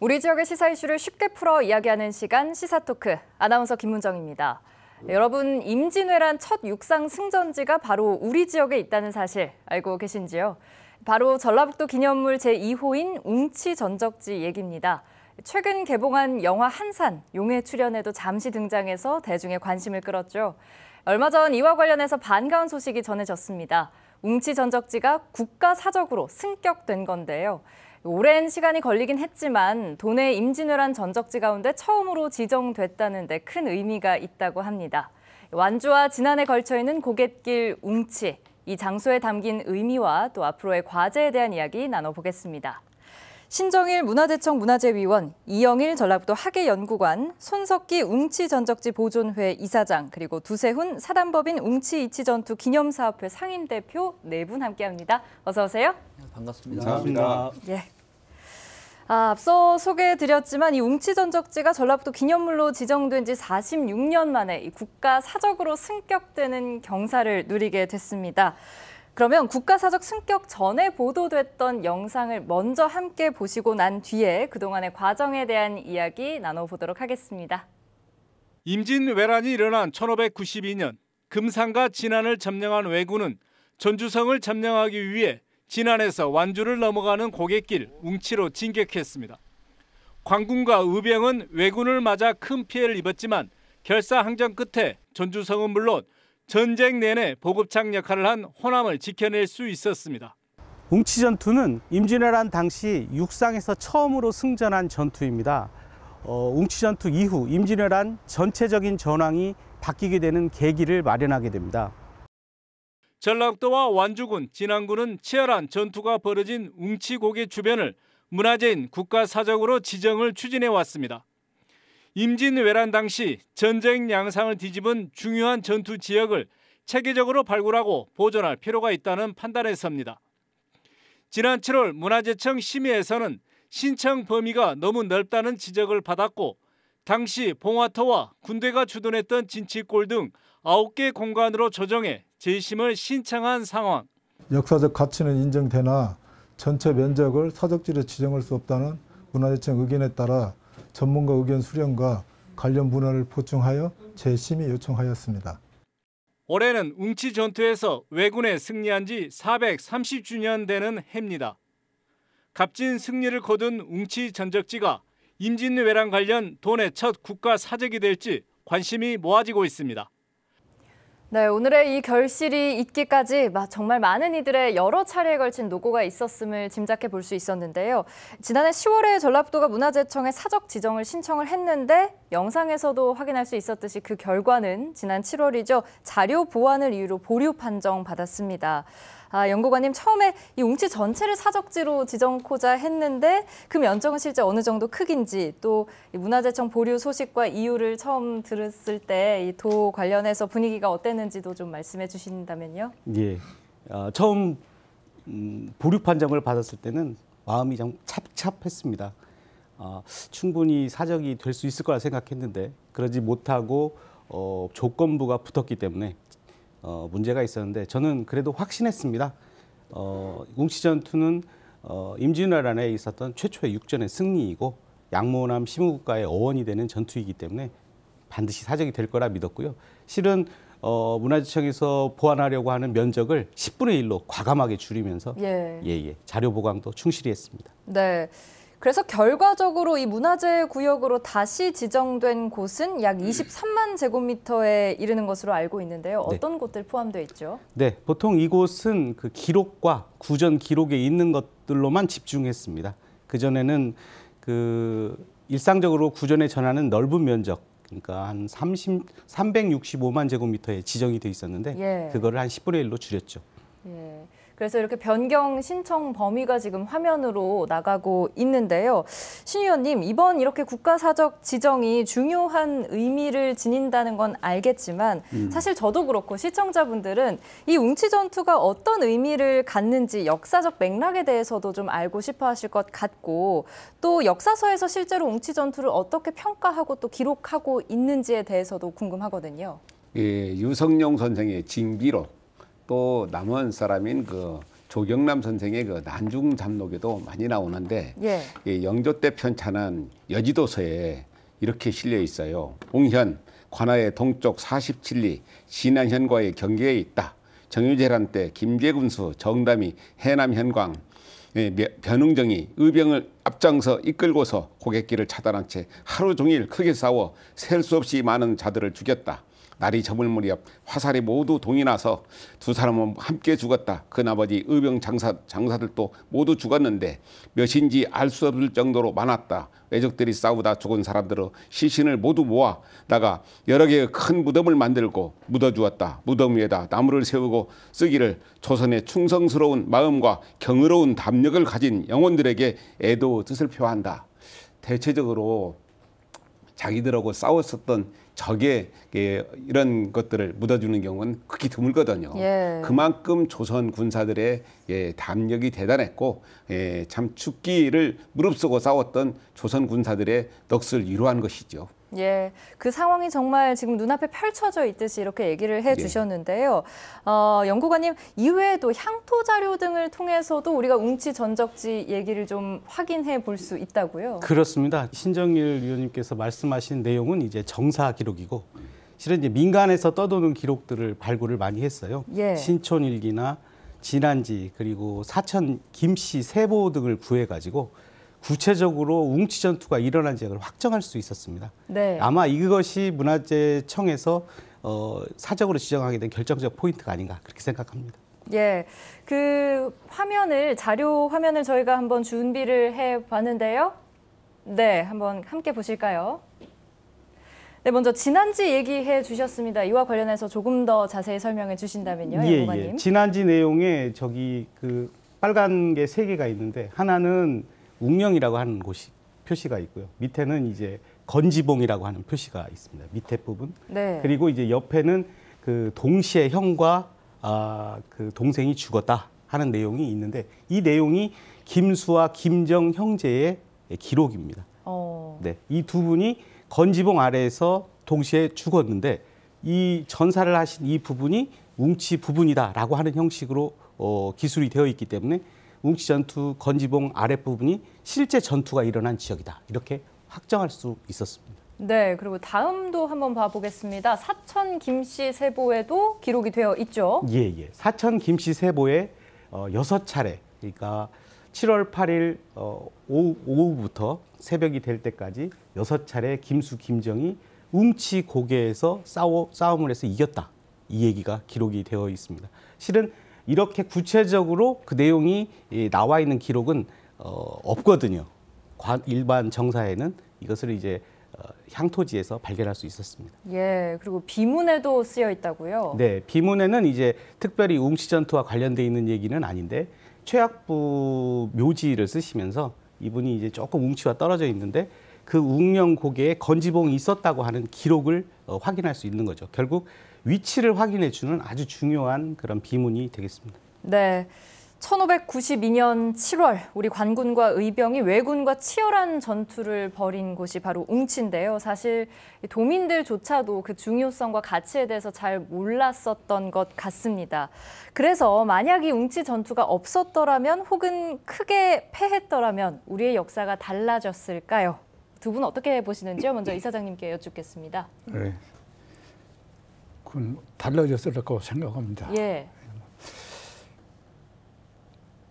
우리 지역의 시사 이슈를 쉽게 풀어 이야기하는 시간 시사토크, 아나운서 김문정입니다. 여러분, 임진왜란 첫 육상 승전지가 바로 우리 지역에 있다는 사실 알고 계신지요? 바로 전라북도 기념물 제2호인 웅치 전적지 얘기입니다. 최근 개봉한 영화 한산, 용의 출연에도 잠시 등장해서 대중의 관심을 끌었죠. 얼마 전 이와 관련해서 반가운 소식이 전해졌습니다. 웅치 전적지가 국가사적으로 승격된 건데요. 오랜 시간이 걸리긴 했지만 도내 임진왜란 전적지 가운데 처음으로 지정됐다는 데 큰 의미가 있다고 합니다. 완주와 진안에 걸쳐 있는 고갯길 웅치, 이 장소에 담긴 의미와 또 앞으로의 과제에 대한 이야기 나눠보겠습니다. 신정일 문화재청 문화재위원, 이영일 전라북도 학예연구관, 손석기 웅치 전적지 보존회 이사장, 그리고 두세훈 사단법인 웅치 이치전투 기념사업회 상임대표 네 분 함께합니다. 어서 오세요. 반갑습니다. 감사합니다. 예. 앞서 소개해드렸지만 이 웅치 전적지가 전라북도 기념물로 지정된 지 46년 만에 이 국가사적으로 승격되는 경사를 누리게 됐습니다. 그러면 국가사적 승격 전에 보도됐던 영상을 먼저 함께 보시고 난 뒤에 그동안의 과정에 대한 이야기 나눠보도록 하겠습니다. 임진왜란이 일어난 1592년 금산과 진안을 점령한 왜군은 전주성을 점령하기 위해 진안에서 완주를 넘어가는 고갯길 웅치로 진격했습니다. 관군과 의병은 왜군을 맞아 큰 피해를 입었지만 결사항전 끝에 전주성은 물론 전쟁 내내 보급창 역할을 한 호남을 지켜낼 수 있었습니다. 웅치 전투는 임진왜란 당시 육상에서 처음으로 승전한 전투입니다. 웅치 전투 이후 임진왜란 전체적인 전황이 바뀌게 되는 계기를 마련하게 됩니다. 전라북도와 완주군, 진안군은 치열한 전투가 벌어진 웅치 고개 주변을 문화재인 국가사적으로 지정을 추진해 왔습니다. 임진왜란 당시 전쟁 양상을 뒤집은 중요한 전투 지역을 체계적으로 발굴하고 보존할 필요가 있다는 판단에 섭니다. 지난 7월 문화재청 심의에서는 신청 범위가 너무 넓다는 지적을 받았고 당시 봉화터와 군대가 주둔했던 진치골 등 9개 공간으로 조정해 재심을 신청한 상황. 역사적 가치는 인정되나 전체 면적을 사적지로 지정할 수 없다는 문화재청 의견에 따라 전문가 의견 수렴과 관련 문헌을 보충하여 재심의 요청하였습니다. 올해는 웅치 전투에서 왜군에 승리한 지 430주년 되는 해입니다. 값진 승리를 거둔 웅치 전적지가 임진왜란 관련 도내 첫 국가 사적이 될지 관심이 모아지고 있습니다. 네, 오늘의 이 결실이 있기까지 정말 많은 이들의 여러 차례에 걸친 노고가 있었음을 짐작해 볼 수 있었는데요. 지난해 10월에 전라북도가 문화재청에 사적 지정을 신청을 했는데 영상에서도 확인할 수 있었듯이 그 결과는 지난 7월이죠. 자료 보완을 이유로 보류 판정 받았습니다. 연구관님, 처음에 이 웅치 전체를 사적지로 지정코자 했는데 그 면적은 실제 어느 정도 크긴지, 또 문화재청 보류 소식과 이유를 처음 들었을 때 이 도 관련해서 분위기가 어땠는지도 좀 말씀해 주신다면요. 예, 처음 보류 판정을 받았을 때는 마음이 좀 찹찹했습니다. 충분히 사적이 될 수 있을 거라 생각했는데 그러지 못하고 조건부가 붙었기 때문에 문제가 있었는데 저는 그래도 확신했습니다. 웅치 전투는 임진왜란에 있었던 최초의 육전의 승리이고 양모남 심우국가의 어원이 되는 전투이기 때문에 반드시 사적이 될 거라 믿었고요. 실은 문화재청에서 보완하려고 하는 면적을 10분의 1로 과감하게 줄이면서 자료 보강도 충실히 했습니다. 네. 그래서 결과적으로 이 문화재 구역으로 다시 지정된 곳은 약 23만 제곱미터에 이르는 것으로 알고 있는데요. 어떤 곳들 포함되어 있죠? 네, 보통 이곳은 그 기록과 구전 기록에 있는 것들로만 집중했습니다. 그전에는 일상적으로 구전에 전하는 넓은 면적, 그러니까 한 365만 제곱미터에 지정이 돼 있었는데 그거를 한 10분의 1로 줄였죠. 예. 그래서 이렇게 변경 신청 범위가 지금 화면으로 나가고 있는데요. 신 의원님, 이번 이렇게 국가사적 지정이 중요한 의미를 지닌다는 건 알겠지만 사실 저도 그렇고 시청자분들은 이 웅치 전투가 어떤 의미를 갖는지 역사적 맥락에 대해서도 좀 알고 싶어 하실 것 같고 또 역사서에서 실제로 웅치 전투를 어떻게 평가하고 또 기록하고 있는지에 대해서도 궁금하거든요. 예, 유성룡 선생의 징비록 또 남원 사람인 그 조경남 선생의 그 난중잡록에도 많이 나오는데 예. 이 영조 때 편찬한 여지도서에 이렇게 실려 있어요. 웅현 관하의 동쪽 47리 신안현과의 경계에 있다. 정유재란 때 김제군수 정담이 해남 현광 변웅정이 의병을 앞장서 이끌고서 고갯길을 차단한 채 하루 종일 크게 싸워 셀 수 없이 많은 자들을 죽였다. 날이 저물 무렵 화살이 모두 동이 나서 두 사람은 함께 죽었다. 그 나머지 의병 장사들도 모두 죽었는데 몇인지 알 수 없을 정도로 많았다. 왜적들이 싸우다 죽은 사람들은 시신을 모두 모아다가 여러 개의 큰 무덤을 만들고 묻어주었다. 무덤 위에다 나무를 세우고 쓰기를 조선의 충성스러운 마음과 경의로운 담력을 가진 영혼들에게 애도 뜻을 표한다. 대체적으로 자기들하고 싸웠었던 적의 이런 것들을 묻어주는 경우는 극히 드물거든요. 예. 그만큼 조선 군사들의 담력이 대단했고 참 죽기를 무릅쓰고 싸웠던 조선 군사들의 넋을 이루한 것이죠. 예, 그 상황이 정말 지금 눈앞에 펼쳐져 있듯이 이렇게 얘기를 해주셨는데요. 연구관님, 이외에도 향토 자료 등을 통해서도 우리가 웅치 전적지 얘기를 좀 확인해 볼 수 있다고요? 그렇습니다. 신정일 위원님께서 말씀하신 내용은 이제 정사 기록이고 실은 이제 민간에서 떠도는 기록들을 발굴을 많이 했어요. 예. 신촌일기나 진안지 그리고 사천 김씨 세보 등을 구해가지고 구체적으로 웅치 전투가 일어난 지역을 확정할 수 있었습니다. 네. 아마 이것이 문화재청에서 사적으로 지정하게 된 결정적 포인트가 아닌가 그렇게 생각합니다. 예, 그 자료 화면을 저희가 한번 준비를 해봤는데요. 네, 한번 함께 보실까요? 네, 먼저 진안지 얘기해 주셨습니다. 이와 관련해서 조금 더 자세히 설명해 주신다면요, 연구관님. 진안지 내용에 저기 그 빨간 게 3개가 있는데 하나는 웅령이라고 하는 곳이 표시가 있고요. 밑에는 이제 건지봉이라고 하는 표시가 있습니다. 밑에 부분. 네. 그리고 이제 옆에는 그 동시에 형과 그 동생이 죽었다 하는 내용이 있는데 이 내용이 김수와 김정 형제의 기록입니다. 네, 이 두 분이 건지봉 아래에서 동시에 죽었는데 이 전사를 하신 이 부분이 웅치 부분이다라고 하는 형식으로 기술이 되어 있기 때문에 웅치 전투 건지봉 아랫부분이 실제 전투가 일어난 지역이다. 이렇게 확정할 수 있었습니다. 네, 그리고 다음도 한번 봐보겠습니다. 사천 김씨 세보에도 기록이 되어 있죠. 예. 사천 김씨 세보에 6차례, 그러니까 7월 8일 오후부터 새벽이 될 때까지 6차례 김수, 김정이 웅치 고개에서 싸움을 해서 이겼다. 이 얘기가 기록이 되어 있습니다. 실은 이렇게 구체적으로 그 내용이 나와 있는 기록은 없거든요. 일반 정사에는 이것을 이제 향토지에서 발견할 수 있었습니다. 예, 그리고 비문에도 쓰여 있다고요? 네, 비문에는 이제 특별히 웅치 전투와 관련돼 있는 얘기는 아닌데 최학부 묘지를 쓰시면서 이분이 이제 조금 웅치와 떨어져 있는데 그 웅령 고개에 건지봉이 있었다고 하는 기록을 확인할 수 있는 거죠. 결국 위치를 확인해 주는 아주 중요한 그런 비문이 되겠습니다. 네. 1592년 7월 우리 관군과 의병이 왜군과 치열한 전투를 벌인 곳이 바로 웅치인데요. 사실 도민들조차도 그 중요성과 가치에 대해서 잘 몰랐었던 것 같습니다. 그래서 만약 이 웅치 전투가 없었더라면 혹은 크게 패했더라면 우리의 역사가 달라졌을까요? 두 분 어떻게 보시는지요? 먼저 이사장님께 여쭙겠습니다. 네. 그건 달라졌을 거라고 생각합니다. 예.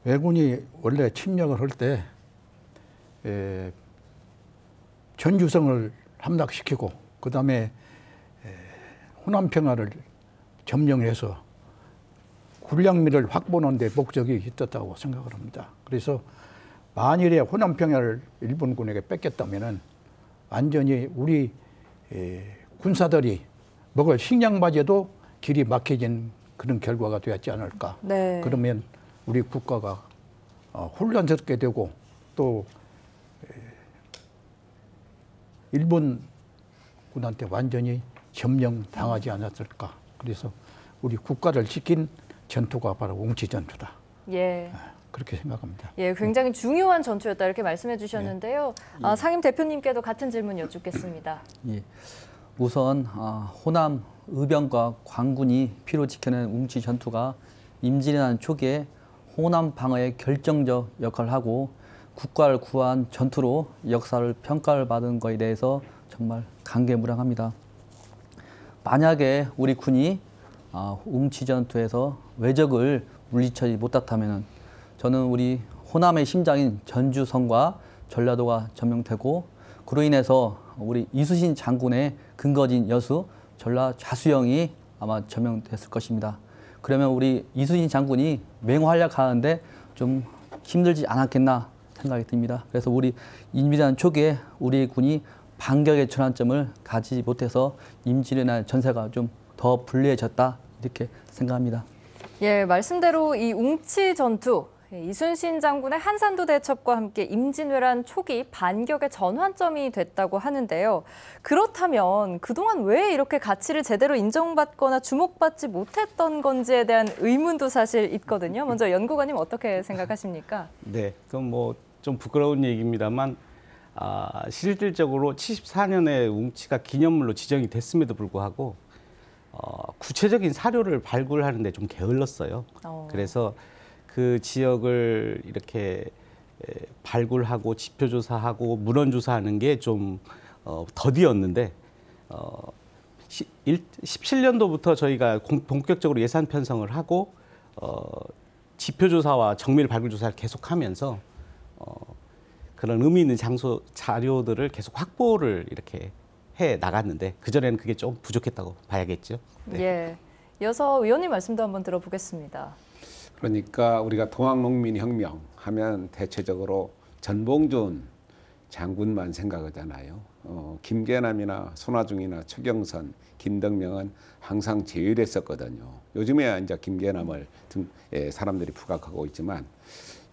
왜군이 원래 침략을 할 때 전주성을 함락시키고 그다음에 호남 평화를 점령해서 군량미를 확보하는 데 목적이 있었다고 생각을 합니다. 그래서 만일에 호남 평화를 일본군에게 뺏겼다면은 완전히 우리 군사들이 먹을 식량마저도 길이 막혀진 그런 결과가 되었지 않을까. 네. 그러면 우리 국가가 혼란스럽게 되고 또 일본군한테 완전히 점령당하지 않았을까. 그래서 우리 국가를 지킨 전투가 바로 웅치 전투다. 예. 그렇게 생각합니다. 예, 굉장히 중요한 전투였다 이렇게 말씀해 주셨는데요. 상임 대표님께도 같은 질문 여쭙겠습니다. 예. 우선 호남 의병과 관군이 피로 지켜낸 웅치 전투가 임진왜란 초기에 호남 방어에 결정적 역할을 하고 국가를 구한 전투로 역사를 평가를 받은 것에 대해서 정말 감개무량합니다. 만약에 우리 군이 웅치 전투에서 외적을 물리치지 못했다면 저는 우리 호남의 심장인 전주성과 전라도가 점령되고 그로 인해서 우리 이순신 장군의 근거진 여수 전라 좌수영이 아마 점령됐을 것입니다. 그러면 우리 이순신 장군이 맹활약하는데 좀 힘들지 않았겠나 생각이 듭니다. 그래서 우리 임진왜란 초기에 우리 군이 반격의 전환점을 가지지 못해서 임진왜란 전세가 좀 더 불리해졌다 이렇게 생각합니다. 예, 말씀대로 이 웅치 전투, 이순신 장군의 한산도 대첩과 함께 임진왜란 초기 반격의 전환점이 됐다고 하는데요. 그렇다면 그동안 왜 이렇게 가치를 제대로 인정받거나 주목받지 못했던 건지에 대한 의문도 사실 있거든요. 먼저 연구관님 어떻게 생각하십니까? 네, 그럼 뭐 좀 부끄러운 얘기입니다만 실질적으로 74년에 웅치가 기념물로 지정이 됐음에도 불구하고 구체적인 사료를 발굴하는 데 좀 게을렀어요. 그래서 그 지역을 이렇게 발굴하고 지표조사하고 문헌조사하는 게 좀 더디었는데 17년도부터 저희가 본격적으로 예산 편성을 하고 지표조사와 정밀 발굴조사를 계속하면서 그런 의미 있는 장소 자료들을 계속 확보를 이렇게 해 나갔는데 그전에는 그게 좀 부족했다고 봐야겠죠. 네. 예, 이어서 의원님 말씀도 한번 들어보겠습니다. 그러니까 우리가 동학농민혁명 하면 대체적으로 전봉준 장군만 생각하잖아요. 김계남이나 손아중이나 최경선, 김덕명은 항상 제외됐었거든요. 요즘에야 이제 김계남을 사람들이 부각하고 있지만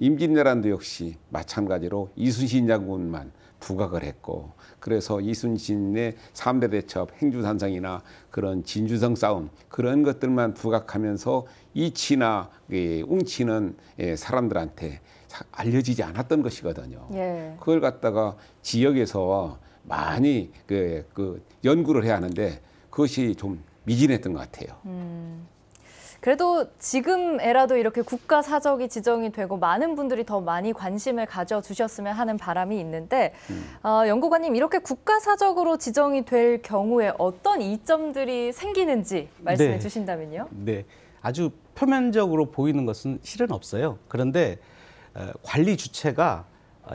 임진왜란도 역시 마찬가지로 이순신 장군만 부각을 했고 그래서 이순신의 3대 대첩, 행주산성이나 그런 진주성 싸움 그런 것들만 부각하면서 이치나 웅치는 사람들한테 알려지지 않았던 것이거든요. 예. 그걸 갖다가 지역에서 많이 연구를 해야 하는데 그것이 좀 미진했던 것 같아요. 그래도 지금 에라도 이렇게 국가 사적이 지정이 되고 많은 분들이 더 많이 관심을 가져주셨으면 하는 바람이 있는데 연구관님 이렇게 국가 사적으로 지정이 될 경우에 어떤 이점들이 생기는지 말씀해 네. 주신다면요. 네, 아주 표면적으로 보이는 것은 실은 없어요. 그런데 관리 주체가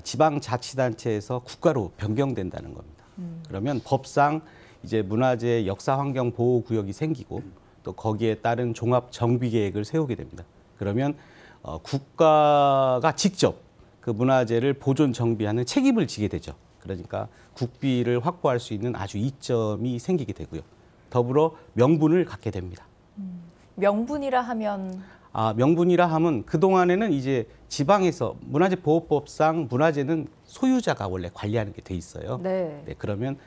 지방자치단체에서 국가로 변경된다는 겁니다. 그러면 법상 이제 문화재 역사환경 보호구역이 생기고 또 거기에 따른 종합 정비 계획을 세우게 됩니다. 그러면 국가가 직접 그 문화재를 보존 정비하는 책임을 지게 되죠. 그러니까 국비를 확보할 수 있는 아주 이점이 생기게 되고요. 더불어 명분을 갖게 됩니다. 명분이라 하면 명분이라 하면 그동안에는 이제 지방에서 문화재 보호법상 문화재는 소유자가 원래 관리하는 게 돼 있어요. 네. 네, 그러면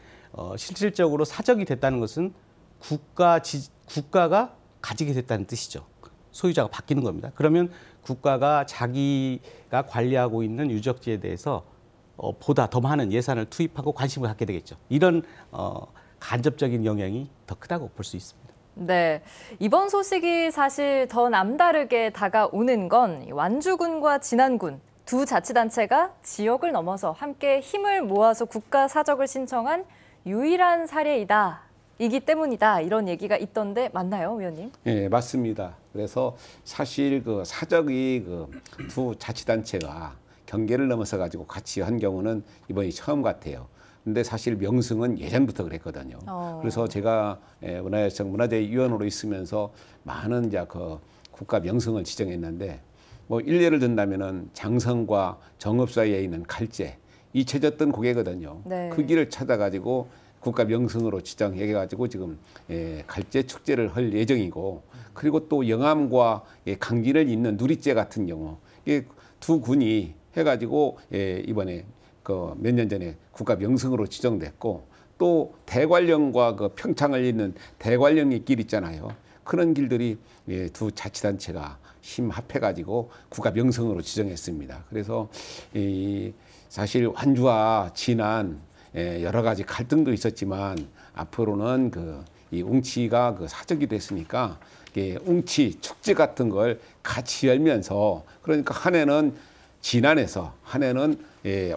실질적으로 사적이 됐다는 것은 국가가 가지게 됐다는 뜻이죠. 소유자가 바뀌는 겁니다. 그러면 국가가 자기가 관리하고 있는 유적지에 대해서 보다 더 많은 예산을 투입하고 관심을 갖게 되겠죠. 이런 간접적인 영향이 더 크다고 볼 수 있습니다. 네, 이번 소식이 사실 더 남다르게 다가오는 건 완주군과 진안군 두 자치단체가 지역을 넘어서 함께 힘을 모아서 국가 사적을 신청한 유일한 사례이다. 이기 때문이다. 이런 얘기가 있던데 맞나요, 위원님? 예, 맞습니다. 그래서 사실 그 사적이 두 자치단체가 경계를 넘어서 가지고 같이 한 경우는 이번이 처음 같아요. 근데 사실 명승은 예전부터 그랬거든요. 그래서 제가 문화재위원으로 있으면서 많은 이제 그 국가 명승을 지정했는데 뭐 일례를 든다면은 장성과 정읍 사이에 있는 갈제 잊혀졌던 고개거든요. 네. 그 길을 찾아가지고 국가 명승으로 지정해가지고 지금 갈제 축제를 할 예정이고 그리고 또 영암과 강진을 잇는 누리제 같은 경우 이게 두 군이 해가지고 이번에 그 몇 년 전에 국가 명승으로 지정됐고 또 대관령과 그 평창을 잇는 대관령의 길 있잖아요. 그런 길들이 두 자치단체가 힘 합해가지고 국가 명승으로 지정했습니다. 그래서 사실 완주와 진안 여러 가지 갈등도 있었지만 앞으로는 이 웅치가 그 사적이 됐으니까 웅치 축제 같은 걸 같이 열면서 그러니까 한 해는 진안에서 한 해는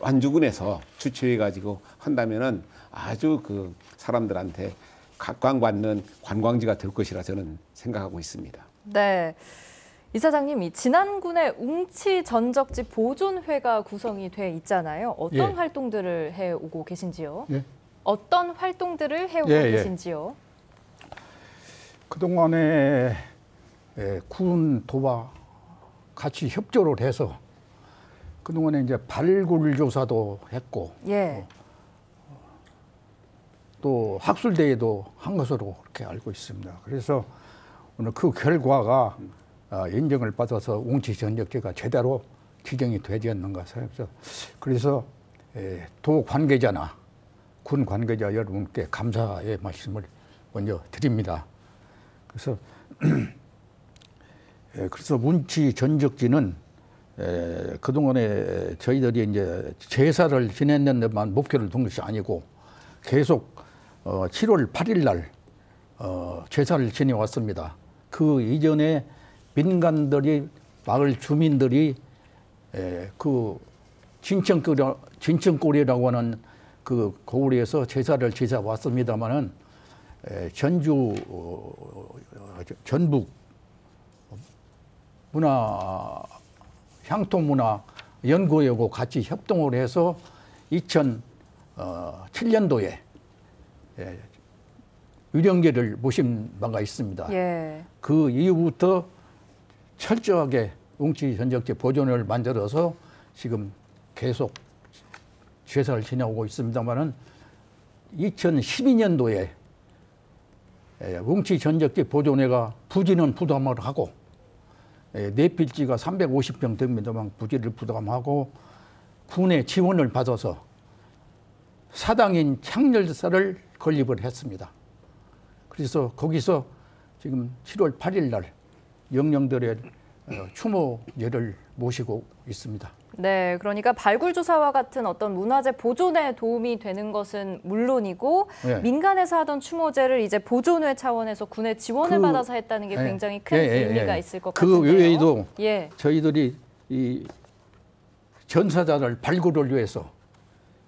완주군에서 주최해가지고 한다면은 아주 그 사람들한테 각광받는 관광지가 될 것이라 저는 생각하고 있습니다. 네. 이사장님, 이 진안군의 웅치 전적지 보존회가 구성이 돼 있잖아요. 어떤 예. 활동들을 해오고 계신지요? 예. 어떤 활동들을 해오고 예, 예. 계신지요? 그동안에 군 도와 같이 협조를 해서 그동안에 이제 발굴 조사도 했고 예. 또 학술대회도 한 것으로 그렇게 알고 있습니다. 그래서 오늘 그 결과가 인정을 받아서 웅치 전적지가 제대로 지정이 되지 않는가 생각해서 그래서 도 관계자나 군 관계자 여러분께 감사의 말씀을 먼저 드립니다. 그래서 그래서 웅치 전적지는 그동안에 저희들이 이제 제사를 지냈는 데만 목표를 둔 것이 아니고 계속 7월 8일 날 제사를 지내왔습니다. 그 이전에 민간들이 마을 주민들이 그 진천골이라고 하는 그 고을에서 제사를 지내 왔습니다만은 전주 전북 문화 향토문화 연구회하고 같이 협동을 해서 2007년도에 유령제를 모신 바가 있습니다. 예. 그 이후부터 철저하게 웅치 전적지 보존을 만들어서 지금 계속 제사를 지내오고 있습니다만은 2012년도에 웅치 전적지 보존회가 부지는 부담을 하고 내필지가 350평 됩니다만 부지를 부담하고 군의 지원을 받아서 사당인 창렬사를 건립을 했습니다. 그래서 거기서 지금 7월 8일 날 영령들의 추모제를 모시고 있습니다. 네, 그러니까 발굴조사와 같은 어떤 문화재 보존에 도움이 되는 것은 물론이고 예. 민간에서 하던 추모제를 이제 보존회 차원에서 군의 지원을 받아서 했다는 게 굉장히 큰 의미가 있을 것 같은데요. 그 외에도 예. 저희들이 이 전사자를 발굴을 위해서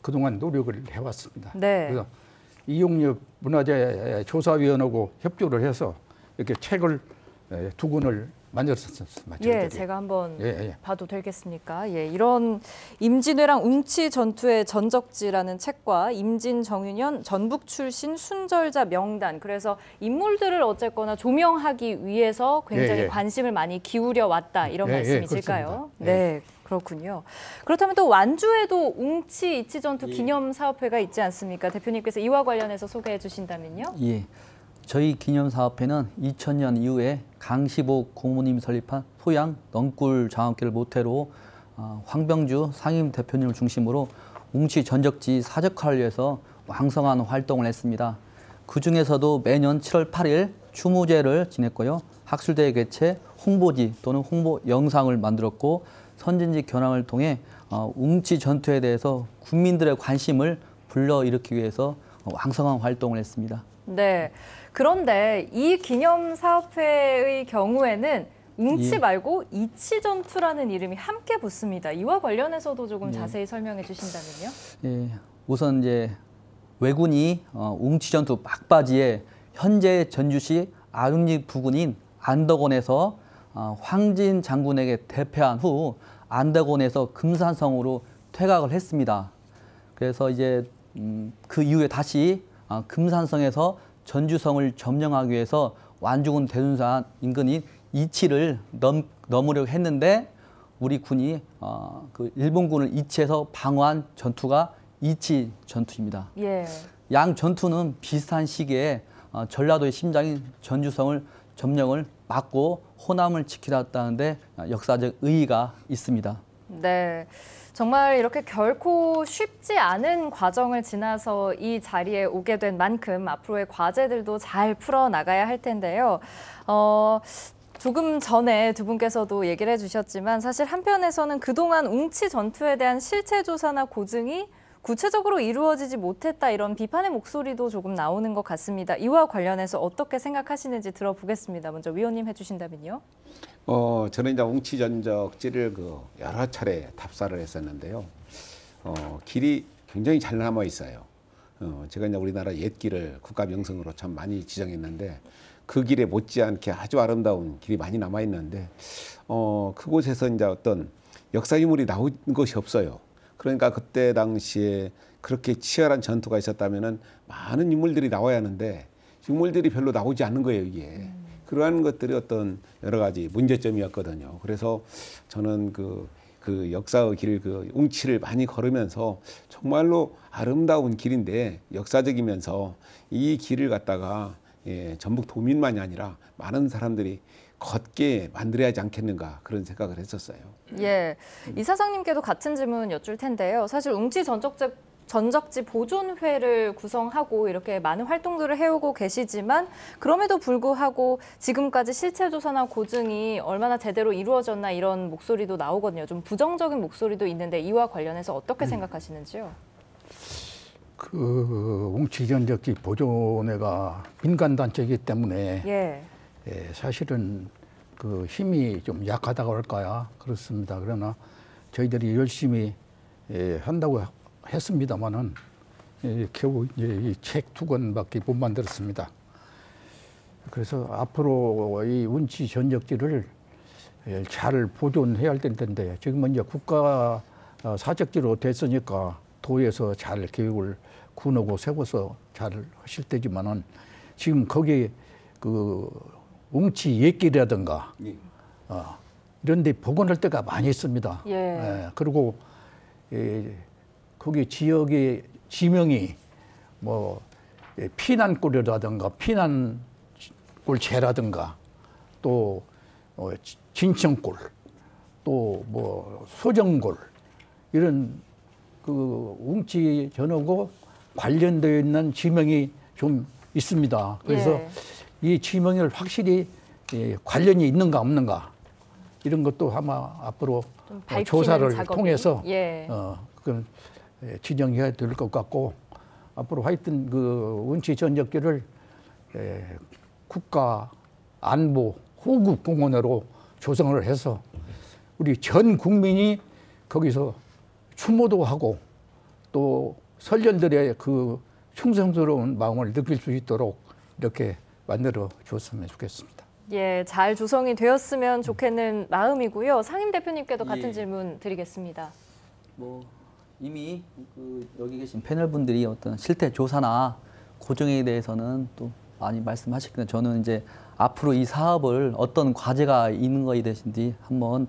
그동안 노력을 해왔습니다. 네. 그래서 이용엽 문화재 조사위원하고 협조를 해서 이렇게 책을 2권을 만들었습니다. 예, 제가 한번 예. 봐도 되겠습니까? 예, 이런 임진왜랑 웅치 전투의 전적지라는 책과 임진 정윤현 전북 출신 순절자 명단, 그래서 인물들을 어쨌거나 조명하기 위해서 굉장히 관심을 많이 기울여 왔다, 이런 말씀이실까요? 그렇습니다. 네, 그렇군요. 그렇다면 또 완주에도 웅치 이치 전투 기념 사업회가 있지 않습니까? 대표님께서 이와 관련해서 소개해 주신다면요? 예. 저희 기념사업회는 2000년 이후에 강시복 고모님이 설립한 소양 넝굴 장학계를 모태로 황병주 상임 대표님을 중심으로 웅치 전적지 사적화를 위해서 왕성한 활동을 했습니다. 그중에서도 매년 7월 8일 추모제를 지냈고요. 학술대회 개최, 홍보지 또는 홍보 영상을 만들었고 선진지 견학을 통해 웅치 전투에 대해서 국민들의 관심을 불러일으키기 위해서 왕성한 활동을 했습니다. 네. 그런데 이 기념사업회의 경우에는 웅치 말고 이치 전투라는 이름이 함께 붙습니다. 이와 관련해서도 조금 자세히 설명해 주신다면요? 예, 우선 이제 왜군이 웅치 전투 막바지에 현재 전주시 아릉리 부근인 안덕원에서 황진 장군에게 대패한 후 안덕원에서 금산성으로 퇴각을 했습니다. 그래서 이제 그 이후에 다시 금산성에서 전주성을 점령하기 위해서 완주군 대둔산 인근인 이치를 넘으려고 했는데 우리 군이 그 일본군을 이치해서 방어한 전투가 이치 전투입니다. 예. 양 전투는 비슷한 시기에 전라도의 심장인 전주성을 점령을 막고 호남을 지키었다는데 역사적 의의가 있습니다. 네. 정말 이렇게 결코 쉽지 않은 과정을 지나서 이 자리에 오게 된 만큼 앞으로의 과제들도 잘 풀어나가야 할 텐데요. 조금 전에 두 분께서도 얘기를 해주셨지만 사실 한편에서는 그동안 웅치 전투에 대한 실체 조사나 고증이 구체적으로 이루어지지 못했다 이런 비판의 목소리도 조금 나오는 것 같습니다. 이와 관련해서 어떻게 생각하시는지 들어보겠습니다. 먼저 위원님 해주신다면요. 저는 이제 웅치 전적지를 여러 차례 답사를 했었는데요. 길이 굉장히 잘 남아 있어요. 제가 이제 우리나라 옛길을 국가명성으로 참 많이 지정했는데 그 길에 못지않게 아주 아름다운 길이 많이 남아 있는데 그곳에서 이제 어떤 역사 유물이 나온 것이 없어요. 그러니까 그때 당시에 그렇게 치열한 전투가 있었다면은 많은 유물들이 나와야 하는데 유물들이 별로 나오지 않는 거예요, 이게. 그러한 것들이 어떤 여러 가지 문제점이었거든요. 그래서 저는 그 역사의 길, 웅치를 많이 걸으면서 정말로 아름다운 길인데 역사적이면서 이 길을 갖다가 전북 도민만이 아니라 많은 사람들이 걷게 만들어야 하지 않겠는가 그런 생각을 했었어요. 예, 이사장님께도 같은 질문 여쭐 텐데요. 사실 웅치 전적지 보존회를 구성하고 이렇게 많은 활동들을 해오고 계시지만 그럼에도 불구하고 지금까지 실체 조사나 고증이 얼마나 제대로 이루어졌나 이런 목소리도 나오거든요. 좀 부정적인 목소리도 있는데 이와 관련해서 어떻게 생각하시는지요? 웅치 전적지 보존회가 민간단체이기 때문에 사실은 힘이 좀 약하다고 할까요? 그렇습니다. 그러나 저희들이 열심히 한다고 했습니다만은 겨우 이 책 2권밖에 못 만들었습니다. 그래서 앞으로 이 웅치 전적지를 잘 보존해야 할 텐데 지금은 이제 국가 사적지로 됐으니까 도에서 잘 계획을 구놓고 세워서 잘 하실 때지만은 지금 거기 웅치 옛길이라든가 이런 데 복원할 때가 많이 있습니다. 그리고 거기 지역의 지명이 뭐 피난골이라든가 피난골제라든가 또 진천골 또 뭐 소정골 이런 웅치 전하고 관련되어 있는 지명이 좀 있습니다. 그래서 이 지명을 확실히 관련이 있는가 없는가 이런 것도 아마 앞으로 조사를 작업이. 통해서 그건 지정해야 될 것 같고 앞으로 하여튼 웅치 전적지를 국가 안보 호국 공원으로 조성을 해서 우리 전 국민이 거기서 추모도 하고 또 선련들의 충성스러운 마음을 느낄 수 있도록 이렇게 만들어 줬으면 좋겠습니다. 예, 잘 조성이 되었으면 좋겠는 마음이고요. 상임 대표님께도 같은 질문 드리겠습니다. 이미 여기 계신 패널 분들이 어떤 실태 조사나 고증에 대해서는 또 많이 말씀하시거든요. 저는 이제 앞으로 이 사업을 어떤 과제가 있는 거에 대해서인지 한번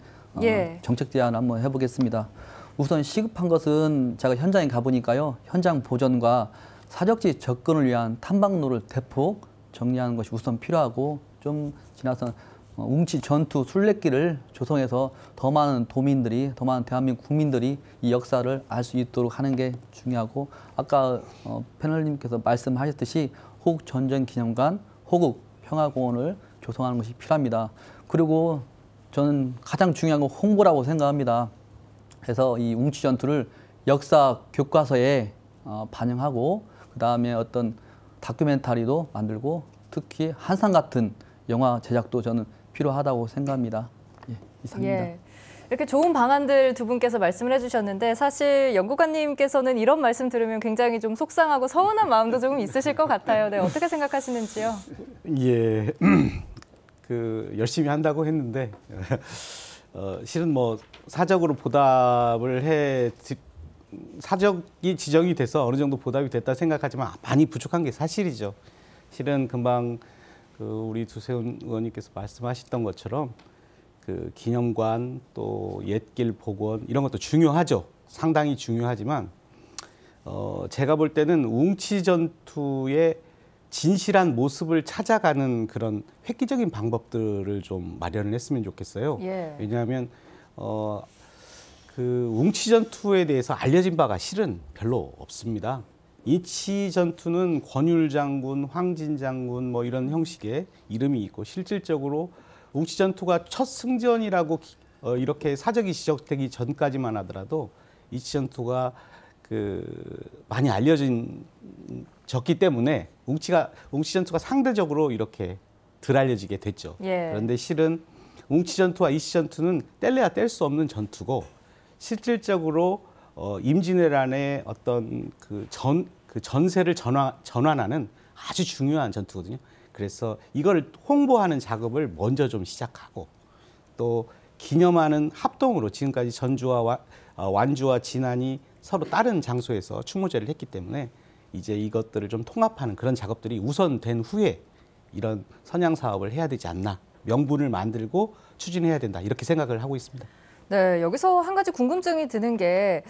정책 제안을 한번 해보겠습니다. 우선 시급한 것은 제가 현장에 가보니까요. 현장 보존과 사적지 접근을 위한 탐방로를 대폭 정리하는 것이 우선 필요하고 좀 지나서 웅치 전투 순례길을 조성해서 더 많은 도민들이, 더 많은 대한민국 국민들이 이 역사를 알 수 있도록 하는 게 중요하고 아까 패널님께서 말씀하셨듯이 호국 전쟁기념관, 호국 평화공원을 조성하는 것이 필요합니다. 그리고 저는 가장 중요한 건 홍보라고 생각합니다. 그래서 이 웅치 전투를 역사 교과서에 반영하고 그다음에 어떤 다큐멘터리도 만들고 특히 한상 같은 영화 제작도 저는 필요하다고 생각합니다. 이상입니다. 이렇게 좋은 방안들 두 분께서 말씀을 해주셨는데 사실 연구관님께서는 이런 말씀 들으면 굉장히 좀 속상하고 서운한 마음도 조금 있으실 것 같아요. 네, 어떻게 생각하시는지요? 예, 열심히 한다고 했는데 실은 뭐 사적으로 보답을 사적이 지정이 돼서 어느 정도 보답이 됐다 생각하지만 많이 부족한 게 사실이죠. 실은 금방 우리 두세훈 의원님께서 말씀하셨던 것처럼 기념관 또 옛길 복원 이런 것도 중요하죠. 상당히 중요하지만 제가 볼 때는 웅치 전투의 진실한 모습을 찾아가는 그런 획기적인 방법들을 좀 마련을 했으면 좋겠어요. 왜냐하면 웅치 전투에 대해서 알려진 바가 실은 별로 없습니다. 이치 전투는 권율 장군, 황진 장군 뭐 이런 형식의 이름이 있고 실질적으로 웅치 전투가 첫 승전이라고 이렇게 사적이 지적되기 전까지만 하더라도 이치 전투가 많이 졌기 때문에 웅치 전투가 상대적으로 이렇게 덜 알려지게 됐죠. 예. 그런데 실은 웅치 전투와 이씨 전투는 뗄래야 뗄 수 없는 전투고 실질적으로 임진왜란의 어떤 전세를 전환하는 아주 중요한 전투거든요. 그래서 이걸 홍보하는 작업을 먼저 좀 시작하고 또 기념하는 합동으로 지금까지 전주와 완주와 진안이 서로 다른 장소에서 충무제를 했기 때문에 이제 이것들을 좀 통합하는 그런 작업들이 우선된 후에 이런 선양 사업을 해야 되지 않나, 명분을 만들고 추진해야 된다 이렇게 생각을 하고 있습니다. 네, 여기서 한 가지 궁금증이 드는 게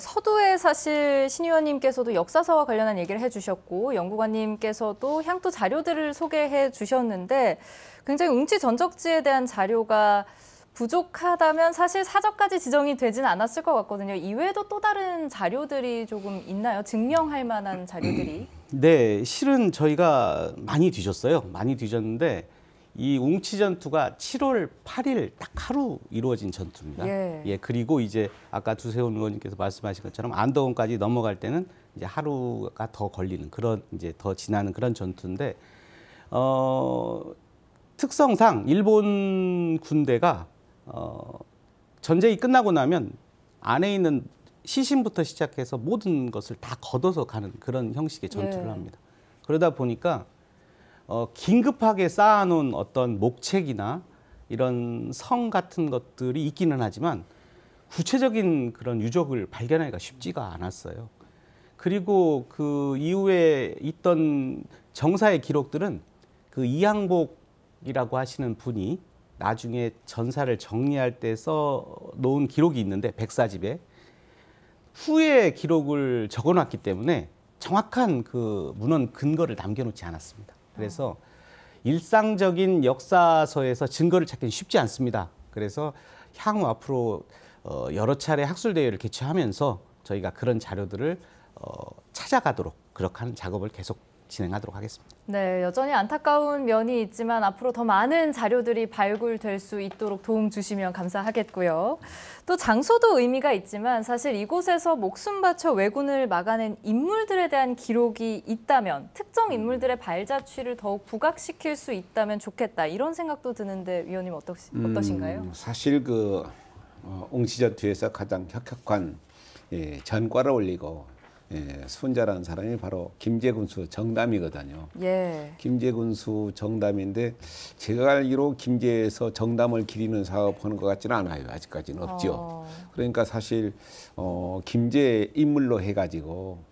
서두에 사실 신 의원님께서도 역사서와 관련한 얘기를 해주셨고 연구관님께서도 향토 자료들을 소개해 주셨는데 굉장히 웅치 전적지에 대한 자료가 부족하다면 사실 사적까지 지정이 되지는 않았을 것 같거든요. 이외에도 또 다른 자료들이 조금 있나요? 증명할 만한 자료들이? 네, 실은 저희가 많이 뒤졌어요. 많이 뒤졌는데 이 웅치 전투가 7월 8일 딱 하루 이루어진 전투입니다. 예. 그리고 이제 아까 두세훈 의원님께서 말씀하신 것처럼 안동까지 넘어갈 때는 이제 하루가 더 걸리는 그런 이제 더 지나는 그런 전투인데 특성상 일본 군대가 전쟁이 끝나고 나면 안에 있는 시신부터 시작해서 모든 것을 다 걷어서 가는 그런 형식의 전투를 합니다. 그러다 보니까 긴급하게 쌓아놓은 어떤 목책이나 이런 성 같은 것들이 있기는 하지만 구체적인 그런 유적을 발견하기가 쉽지가 않았어요. 그리고 그 이후에 있던 정사의 기록들은 그 이항복이라고 하시는 분이 나중에 전사를 정리할 때 써놓은 기록이 있는데 백사집에 후에 기록을 적어놨기 때문에 정확한 그 문헌 근거를 남겨놓지 않았습니다. 그래서 일상적인 역사서에서 증거를 찾기는 쉽지 않습니다. 그래서 향후 앞으로 여러 차례 학술 대회를 개최하면서 저희가 그런 자료들을 찾아가도록 그렇게 하는 작업을 계속 진행하도록 하겠습니다. 네, 여전히 안타까운 면이 있지만 앞으로 더 많은 자료들이 발굴될 수 있도록 도움 주시면 감사하겠고요. 또 장소도 의미가 있지만 사실 이곳에서 목숨 바쳐 왜군을 막아낸 인물들에 대한 기록이 있다면 특정 인물들의 발자취를 더욱 부각시킬 수 있다면 좋겠다 이런 생각도 드는데 위원님 어떠신가요? 사실 그 웅치 전투에서 가장 혁혁한 전과를 올리고 손자라는 사람이 바로 김제군수 정담이거든요. 예. 김제군수 정담인데 제가 알기로 김제에서 정담을 기리는 사업하는 것 같지는 않아요. 아직까지는 없죠. 그러니까 사실 김제 인물로 해가지고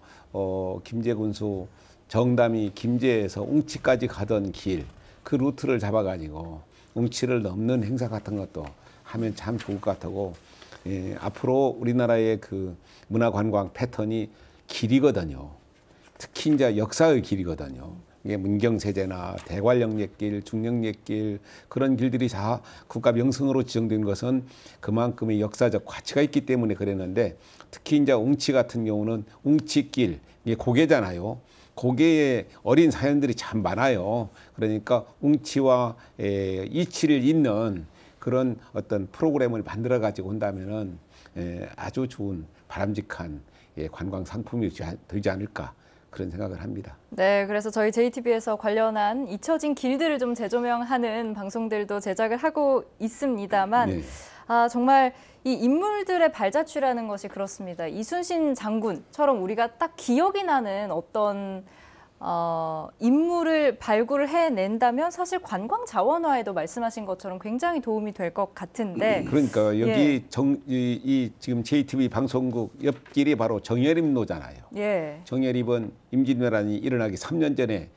김제군수 정담이 김제에서 웅치까지 가던 길, 그 루트를 잡아가지고 웅치를 넘는 행사 같은 것도 하면 참 좋을 것 같고 앞으로 우리나라의 그 문화관광 패턴이 길이거든요. 특히 이제 역사의 길이거든요. 이게 문경세제나 대관령옛길, 중령옛길 그런 길들이 다 국가 명성으로 지정된 것은 그만큼의 역사적 가치가 있기 때문에 그랬는데 특히 이제 웅치 같은 경우는 웅치길, 이게 고개잖아요. 고개에 어린 사연들이 참 많아요. 그러니까 웅치와 이치를 잇는 그런 어떤 프로그램을 만들어 가지고 온다면은 아주 좋은 바람직한 관광 상품이 되지 않을까 그런 생각을 합니다. 네, 그래서 저희 JTB에서 관련한 잊혀진 길들을 좀 재조명하는 방송들도 제작을 하고 있습니다만 네. 정말 이 인물들의 발자취라는 것이 그렇습니다. 이순신 장군처럼 우리가 딱 기억이 나는 어떤 인물을 발굴을 해낸다면 사실 관광 자원화에도 말씀하신 것처럼 굉장히 도움이 될 것 같은데. 그러니까 여기 이 지금 JTB 방송국 옆길이 바로 정예림로잖아요. 예. 정예림은 임진왜란이 일어나기 3년 전에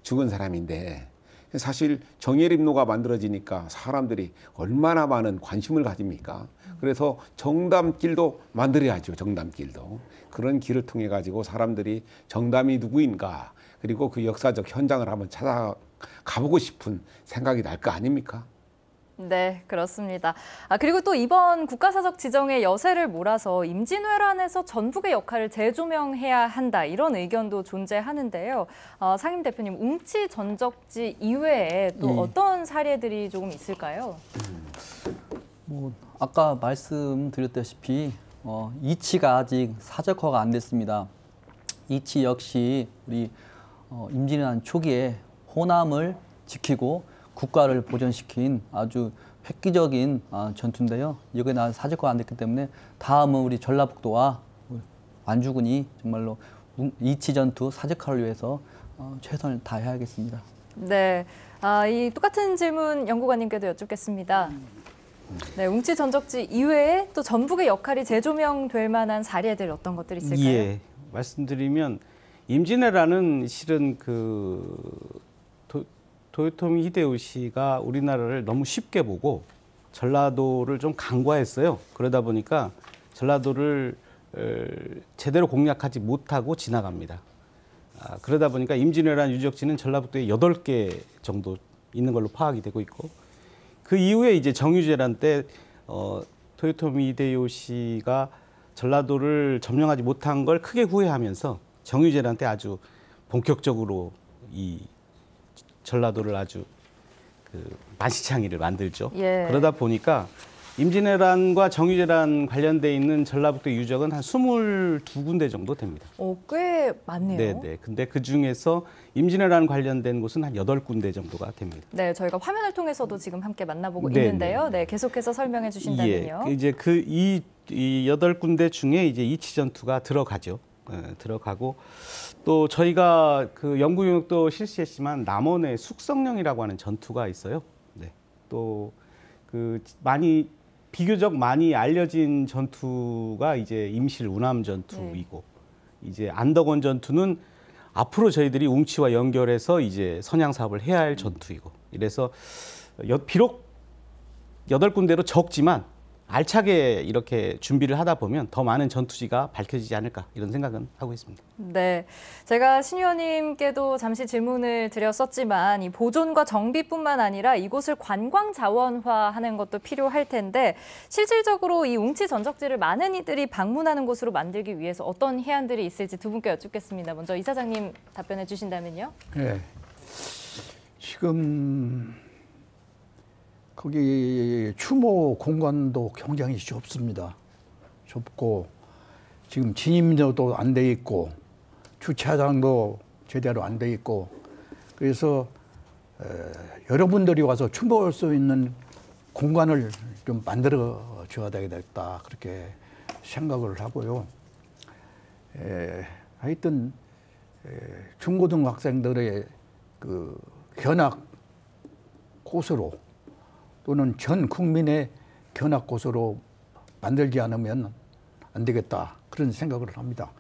죽은 사람인데 사실 정예림로가 만들어지니까 사람들이 얼마나 많은 관심을 가집니까? 그래서 정담길도 만들어야죠. 정담길도. 그런 길을 통해 가지고 사람들이 정담이 누구인가 그리고 그 역사적 현장을 한번 찾아가보고 싶은 생각이 날 거 아닙니까? 네, 그렇습니다. 그리고 또 이번 국가사적 지정의 여세를 몰아서 임진왜란에서 전북의 역할을 재조명해야 한다 이런 의견도 존재하는데요. 상임 대표님, 웅치 전적지 이외에 또 어떤 사례들이 조금 있을까요? 아까 말씀드렸다시피 이치가 아직 사적화가 안 됐습니다. 이치 역시 우리 임진왜란 초기에 호남을 지키고 국가를 보존시킨 아주 획기적인 전투인데요. 이게 아직 사적화가 안 됐기 때문에 다음은 우리 전라북도와 완주군이 정말로 이치 전투 사적화를 위해서 최선을 다해야겠습니다. 네, 이 똑같은 질문 연구관님께도 여쭙겠습니다. 네, 웅치 전적지 이외에 또 전북의 역할이 재조명될 만한 사례들 어떤 것들이 있을까요? 예, 말씀드리면 임진왜란은 실은 도요토미 히데요시가 우리나라를 너무 쉽게 보고 전라도를 좀 간과했어요. 그러다 보니까 전라도를 제대로 공략하지 못하고 지나갑니다. 그러다 보니까 임진왜란 유적지는 전라북도에 8개 정도 있는 걸로 파악이 되고 있고, 그 이후에 이제 정유재란 때 도요토미 히데요시가 전라도를 점령하지 못한 걸 크게 후회하면서 정유재란 때 아주 본격적으로 이 전라도를 아주 만시창이를 만들죠. 예. 그러다 보니까 임진왜란과 정유재란 관련돼 있는 전라북도 유적은 한 22군데 정도 됩니다. 꽤 많네요. 네. 근데 그 중에서 임진왜란 관련된 곳은 한 8군데 정도가 됩니다. 네, 저희가 화면을 통해서도 지금 함께 만나보고 네, 있는데요. 네, 계속해서 설명해 주신다면요. 예, 이제 이 8군데 중에 이제 이치 전투가 들어가죠. 들어가고 또 저희가 그 연구 용역도 실시했지만 남원의 숙성령이라고 하는 전투가 있어요. 네. 또 비교적 많이 알려진 전투가 이제 임실 운암 전투이고, 이제 안덕원 전투는 앞으로 저희들이 웅치와 연결해서 이제 선양 사업을 해야 할 전투이고, 이래서 비록 8군데로 적지만 알차게 이렇게 준비를 하다 보면 더 많은 전투지가 밝혀지지 않을까, 이런 생각은 하고 있습니다. 네, 제가 신 의원님께도 잠시 질문을 드렸었지만 이 보존과 정비뿐만 아니라 이곳을 관광 자원화하는 것도 필요할 텐데, 실질적으로 이 웅치 전적지를 많은 이들이 방문하는 곳으로 만들기 위해서 어떤 해안들이 있을지 두 분께 여쭙겠습니다. 먼저 이사장님 답변해 주신다면요. 네, 지금 거기 추모 공간도 굉장히 좁습니다. 좁고 지금 진입로도 안 돼 있고 주차장도 제대로 안 돼 있고, 그래서 여러분들이 와서 추모할 수 있는 공간을 좀 만들어 줘야 되겠다, 그렇게 생각을 하고요. 하여튼 중고등학생들의 그 견학 곳으로 또는 전 국민의 견학 곳으로 만들지 않으면 안 되겠다, 그런 생각을 합니다.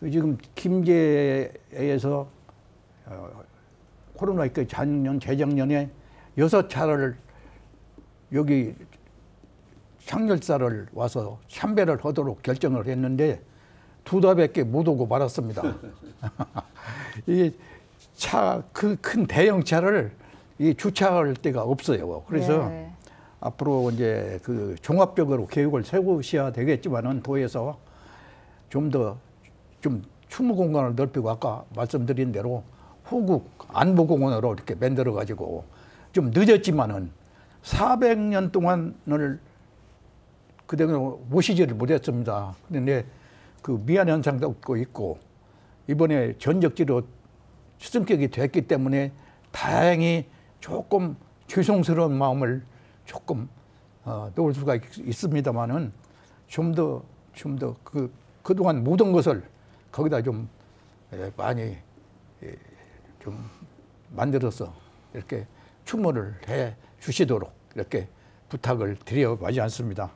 지금 김제에서 코로나19 작년, 재작년에 6차를 여기 창렬사를 와서 참배를 하도록 결정을 했는데 2달밖에 못 오고 말았습니다. 이게 그 큰 대형차를 주차할 데가 없어요. 그래서 앞으로 이제 그 종합적으로 계획을 세우셔야 되겠지만은 도에서 좀 추모 공간을 넓히고 아까 말씀드린 대로 호국 안보공원으로 이렇게 만들어 가지고, 좀 늦었지만은 400년 동안을 그대로 모시지를 못했습니다. 그런데 그 미안 현상도 있고 이번에 전적지로 수성격이 됐기 때문에 다행히 조금 죄송스러운 마음을 조금 놓을 수가 있습니다만은 좀 더 그동안 모든 것을 거기다 좀 많이 좀 만들어서 이렇게 추모를 해 주시도록 이렇게 부탁을 드려야지 않습니다.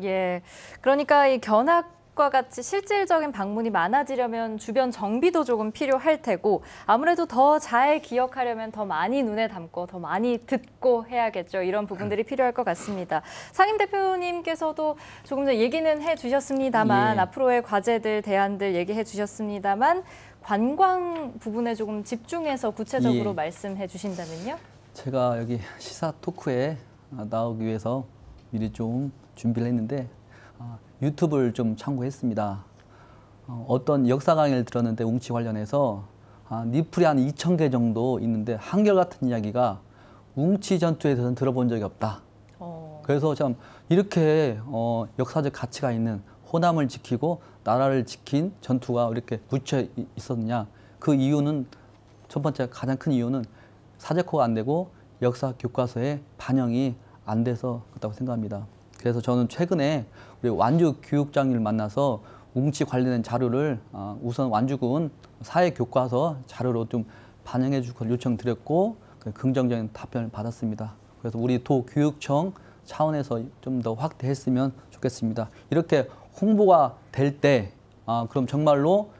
예, 그러니까 이 견학과 같이 실질적인 방문이 많아지려면 주변 정비도 조금 필요할 테고, 아무래도 더 잘 기억하려면 더 많이 눈에 담고 더 많이 듣고 해야겠죠. 이런 부분들이 필요할 것 같습니다. 상임 대표님께서도 조금 전 얘기는 해주셨습니다만, 앞으로의 과제들, 대안들 얘기해 주셨습니다만, 관광 부분에 조금 집중해서 구체적으로 말씀해 주신다면요. 제가 여기 시사 토크에 나오기 위해서 미리 좀 준비를 했는데 유튜브를 좀 참고했습니다. 어떤 역사 강의를 들었는데 웅치 관련해서 리플이 한 2,000개 정도 있는데 한결같은 이야기가 웅치 전투에 대해서는 들어본 적이 없다. 그래서 참 이렇게 역사적 가치가 있는 호남을 지키고 나라를 지킨 전투가 이렇게 묻혀 있었느냐. 그 이유는 첫 번째 가장 큰 이유는 사제코가 안 되고 역사 교과서에 반영이 안 돼서 그렇다고 생각합니다. 그래서 저는 최근에 우리 완주 교육장을 만나서 웅치 관련된 자료를 우선 완주군 사회 교과서 자료로 좀 반영해 주고 요청드렸고 긍정적인 답변을 받았습니다. 그래서 우리 도교육청 차원에서 좀 더 확대했으면 좋겠습니다. 이렇게 홍보가 될 때 그럼 정말로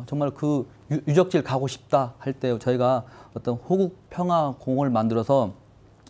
정말 그 유적지를 가고 싶다 할 때 저희가 어떤 호국평화공원을 만들어서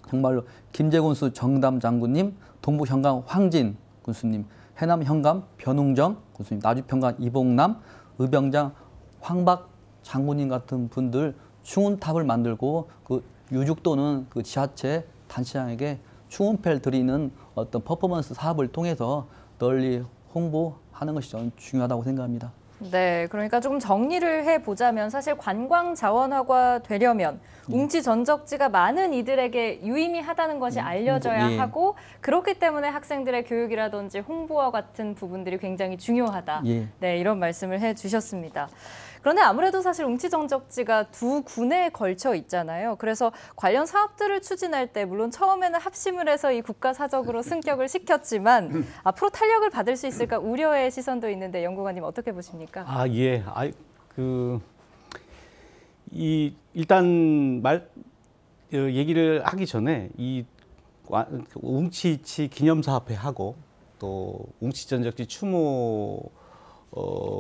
정말로 김제군수 정담 장군님, 동북현감 황진 군수님, 해남현감 변웅정 군수님, 나주평감 이봉남, 의병장 황박 장군님 같은 분들 충운탑을 만들고 그 유죽도는 그 지하체 단체장에게 충운패를 드리는 어떤 퍼포먼스 사업을 통해서 널리 홍보하는 것이 저는 중요하다고 생각합니다. 네, 그러니까 조금 정리를 해보자면 사실 관광 자원화가 되려면 웅치 전적지가 많은 이들에게 유의미하다는 것이 알려져야 예. 하고 그렇기 때문에 학생들의 교육이라든지 홍보와 같은 부분들이 굉장히 중요하다. 예. 네, 이런 말씀을 해주셨습니다. 그런데 아무래도 사실 웅치 전적지가 두 군에 걸쳐 있잖아요. 그래서 관련 사업들을 추진할 때 물론 처음에는 합심을 해서 이 국가사적으로 승격을 시켰지만 앞으로 탄력을 받을 수 있을까 우려의 시선도 있는데 연구관님 어떻게 보십니까? 예. 일단 얘기를 하기 전에 이 웅치치 기념사업회 하고 또 웅치 전적지 추모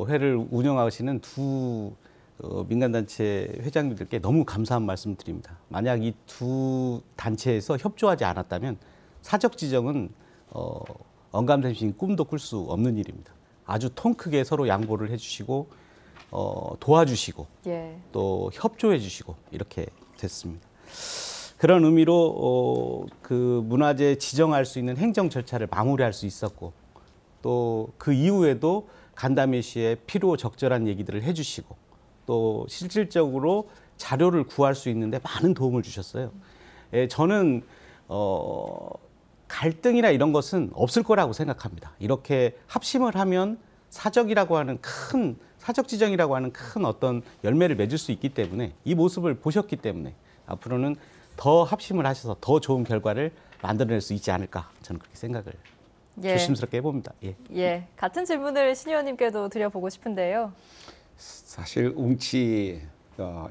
회를 운영하시는 두 민간단체 회장님들께 너무 감사한 말씀 드립니다. 만약 이 두 단체에서 협조하지 않았다면 사적 지정은 언감생심 꿈도 꿀 수 없는 일입니다. 아주 통 크게 서로 양보를 해주시고 도와주시고 예. 또 협조해 주시고 이렇게 됐습니다. 그런 의미로 그 문화재 지정할 수 있는 행정 절차를 마무리할 수 있었고 또 그 이후에도 간담회 시에 필요 적절한 얘기들을 해주시고 또 실질적으로 자료를 구할 수 있는데 많은 도움을 주셨어요. 저는 갈등이나 이런 것은 없을 거라고 생각합니다. 이렇게 합심을 하면 사적이라고 하는 큰 사적 지정이라고 하는 큰 어떤 열매를 맺을 수 있기 때문에 이 모습을 보셨기 때문에 앞으로는 더 합심을 하셔서 더 좋은 결과를 만들어낼 수 있지 않을까 저는 그렇게 생각을 조심스럽게 해봅니다. 예. 예, 같은 질문을 신 의원님께도 드려보고 싶은데요. 사실 웅치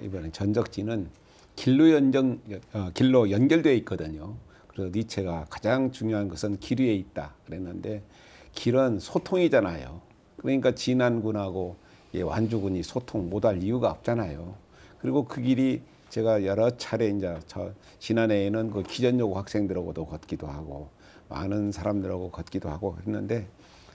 이번에 전적지는 길로 연결되어 있거든요. 그래서 니체가 가장 중요한 것은 길 위에 있다 그랬는데 길은 소통이잖아요. 그러니까 진안군하고 완주군이 소통 못할 이유가 없잖아요. 그리고 그 길이 제가 여러 차례 이제 지난해에는 그 기전여고 학생들하고도 걷기도 하고 많은 사람들하고 걷기도 하고 했는데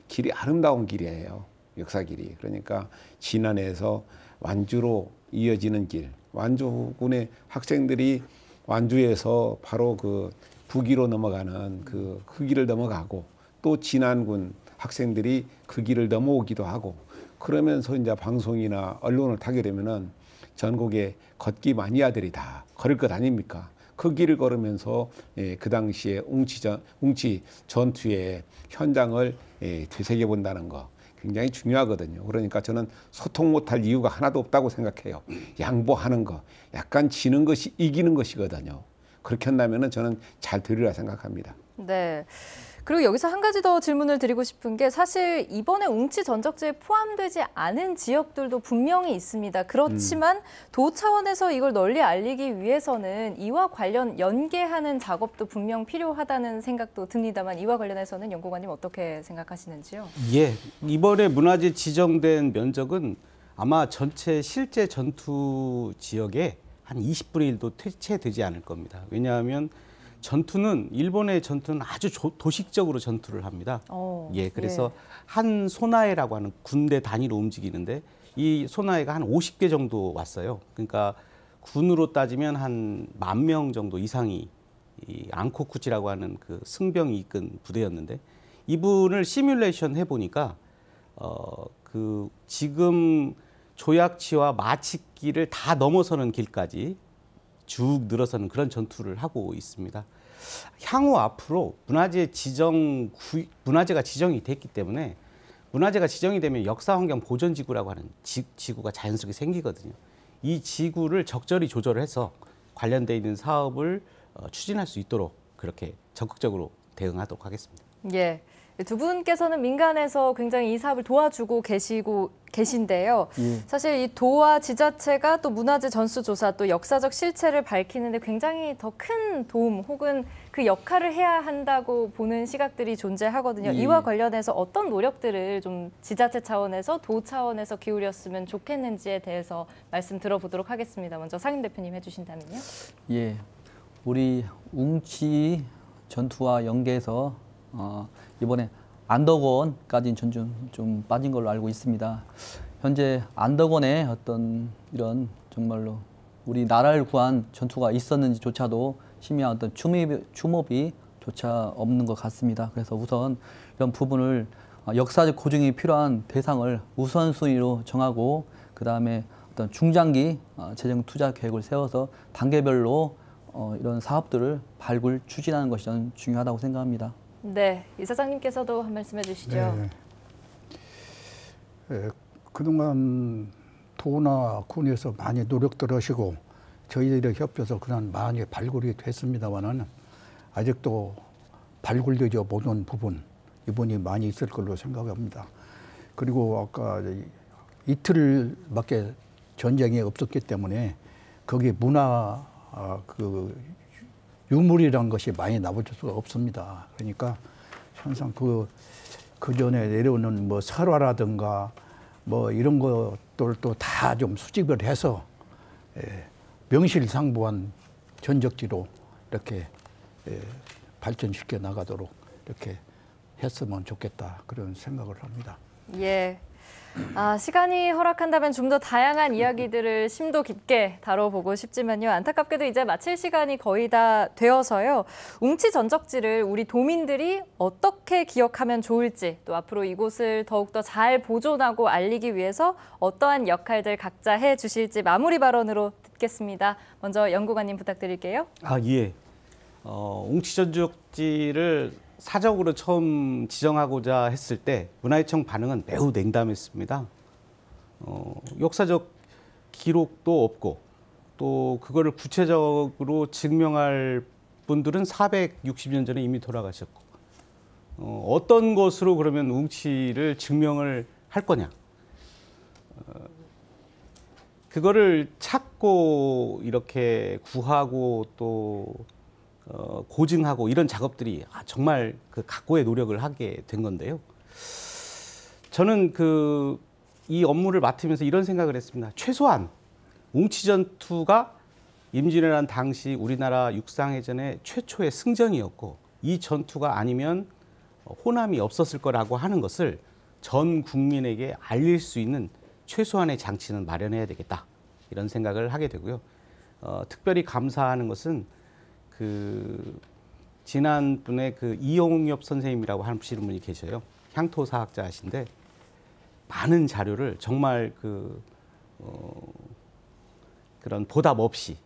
길이 아름다운 길이에요. 역사길이. 그러니까 진안에서 완주로 이어지는 길. 완주군의 학생들이 완주에서 바로 그 북위로 넘어가는 그 길을 넘어가고 또 진안군 학생들이 그 길을 넘어오기도 하고 그러면서 이제 방송이나 언론을 타게 되면은 전국의 걷기 마니아들이 다 걸을 것 아닙니까? 그 길을 걸으면서 그 당시에 웅치 전투의 현장을 되새겨 본다는 거 굉장히 중요하거든요. 그러니까 저는 소통 못할 이유가 하나도 없다고 생각해요. 양보하는 거, 약간 지는 것이 이기는 것이거든요. 그렇게 한다면은 저는 잘 되리라 생각합니다. 네. 그리고 여기서 한 가지 더 질문을 드리고 싶은 게 사실 이번에 웅치 전적지에 포함되지 않은 지역들도 분명히 있습니다. 그렇지만 도 차원에서 이걸 널리 알리기 위해서는 이와 관련 연계하는 작업도 분명 필요하다는 생각도 듭니다만 이와 관련해서는 연구관님 어떻게 생각하시는지요? 예, 이번에 문화재 지정된 면적은 아마 전체 실제 전투 지역의 한 20분의 1도 채되지 않을 겁니다. 왜냐하면 일본의 전투는 아주 도식적으로 전투를 합니다. 그래서 한 소나에라고 하는 군대 단위로 움직이는데 이 소나에가 한 50개 정도 왔어요. 그러니까 군으로 따지면 한 10,000명 정도 이상이 이 앙코쿠치라고 하는 그 승병이 이끈 부대였는데 이분을 시뮬레이션 해보니까 그 지금 조약치와 마치기를 다 넘어서는 길까지 쭉 늘어서는 그런 전투를 하고 있습니다. 향후 앞으로 문화재가 지정이 됐기 때문에 문화재가 지정이 되면 역사환경보전지구라고 하는 지구가 자연스럽게 생기거든요. 이 지구를 적절히 조절을 해서 관련돼 있는 사업을 추진할 수 있도록 그렇게 적극적으로 대응하도록 하겠습니다. 예. 두 분께서는 민간에서 굉장히 이 사업을 도와주고 계신데요. 사실 이 도와 지자체가 또 문화재 전수조사 또 역사적 실체를 밝히는데 굉장히 더 큰 도움 혹은 그 역할을 해야 한다고 보는 시각들이 존재하거든요. 이와 관련해서 어떤 노력들을 좀 지자체 차원에서 도 차원에서 기울였으면 좋겠는지에 대해서 말씀 들어보도록 하겠습니다. 먼저 상임 대표님 해주신다면요. 예, 우리 웅치 전투와 연계해서 이번에 안덕원까지 좀 빠진 걸로 알고 있습니다. 현재 안덕원에 어떤 이런 정말로 우리 나라를 구한 전투가 있었는지조차도 심의한 어떤 추모비 조차 없는 것 같습니다. 그래서 우선 이런 부분을 역사적 고증이 필요한 대상을 우선순위로 정하고 그 다음에 어떤 중장기 재정 투자 계획을 세워서 단계별로 이런 사업들을 발굴 추진하는 것이 저는 중요하다고 생각합니다. 네, 이사장님께서도 한 말씀 해주시죠. 네. 그동안 도나 군에서 많이 노력들 하시고 저희들이 협조해서 그런 많이 발굴이 됐습니다만은 아직도 발굴되지 못한 부분이 많이 있을 걸로 생각합니다. 그리고 아까 이틀밖에 전쟁이 없었기 때문에 거기 문화 유물이라는 것이 많이 나올 수가 없습니다. 그러니까 항상 그 전에 내려오는 뭐 설화라든가 뭐 이런 것들도 다 좀 수집을 해서 명실상부한 전적지로 이렇게 발전시켜 나가도록 이렇게 했으면 좋겠다 그런 생각을 합니다. 예. 시간이 허락한다면 좀 더 다양한 이야기들을 심도 깊게 다뤄보고 싶지만요. 안타깝게도 이제 마칠 시간이 거의 다 되어서요. 웅치 전적지를 우리 도민들이 어떻게 기억하면 좋을지 또 앞으로 이곳을 더욱더 잘 보존하고 알리기 위해서 어떠한 역할들 각자 해주실지 마무리 발언으로 듣겠습니다. 먼저 연구관님 부탁드릴게요. 예. 웅치 전적지를 사적으로 처음 지정하고자 했을 때 문화재청 반응은 매우 냉담했습니다. 역사적 기록도 없고 또 그거를 구체적으로 증명할 분들은 460년 전에 이미 돌아가셨고 어떤 것으로 그러면 웅치를 증명을 할 거냐. 그거를 찾고 이렇게 구하고 또 고증하고 이런 작업들이 정말 그 각고의 노력을 하게 된 건데요. 저는 이 업무를 맡으면서 이런 생각을 했습니다. 최소한 웅치 전투가 임진왜란 당시 우리나라 육상회전의 최초의 승전이었고 이 전투가 아니면 호남이 없었을 거라고 하는 것을 전 국민에게 알릴 수 있는 최소한의 장치는 마련해야 되겠다 이런 생각을 하게 되고요. 특별히 감사하는 것은 지난번에 이용엽 선생님이라고 하시는 분이 계셔요. 향토사학자이신데 많은 자료를 정말 그런 보답 없이